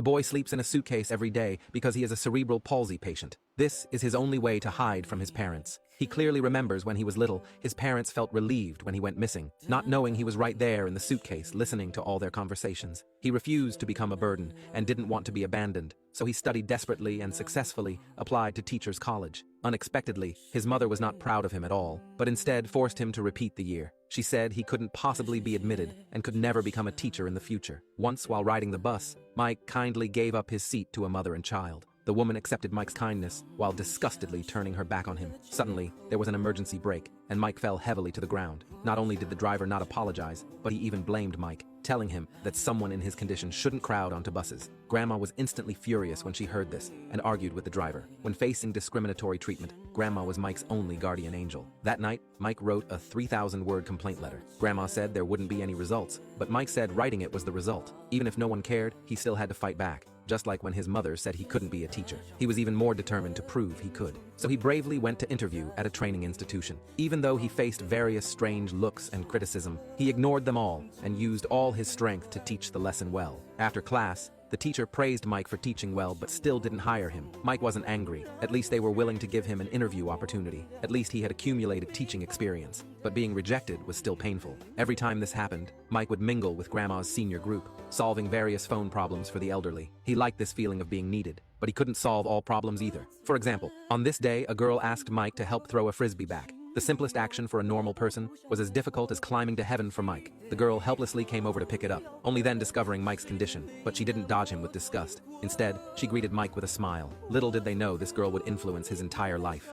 The boy sleeps in a suitcase every day because he is a cerebral palsy patient. This is his only way to hide from his parents. He clearly remembers when he was little, his parents felt relieved when he went missing, not knowing he was right there in the suitcase listening to all their conversations. He refused to become a burden and didn't want to be abandoned, so he studied desperately and successfully applied to teachers' college. Unexpectedly, his mother was not proud of him at all, but instead forced him to repeat the year. She said he couldn't possibly be admitted and could never become a teacher in the future. Once, while riding the bus, Mike kindly gave up his seat to a mother and child. The woman accepted Mike's kindness while disgustedly turning her back on him. Suddenly, there was an emergency brake, and Mike fell heavily to the ground. Not only did the driver not apologize, but he even blamed Mike, telling him that someone in his condition shouldn't crowd onto buses. Grandma was instantly furious when she heard this and argued with the driver. When facing discriminatory treatment, Grandma was Mike's only guardian angel. That night, Mike wrote a 3,000-word complaint letter. Grandma said there wouldn't be any results, but Mike said writing it was the result. Even if no one cared, he still had to fight back. Just like when his mother said he couldn't be a teacher. He was even more determined to prove he could. So he bravely went to interview at a training institution. Even though he faced various strange looks and criticism, he ignored them all and used all his strength to teach the lesson well. After class, the teacher praised Mike for teaching well but still didn't hire him. Mike wasn't angry. At least they were willing to give him an interview opportunity. At least he had accumulated teaching experience. But being rejected was still painful. Every time this happened, Mike would mingle with Grandma's senior group, solving various phone problems for the elderly. He liked this feeling of being needed, but he couldn't solve all problems either. For example, on this day, a girl asked Mike to help throw a frisbee back. The simplest action for a normal person was as difficult as climbing to heaven for Mike. The girl helplessly came over to pick it up, only then discovering Mike's condition, but she didn't dodge him with disgust. Instead, she greeted Mike with a smile. Little did they know this girl would influence his entire life.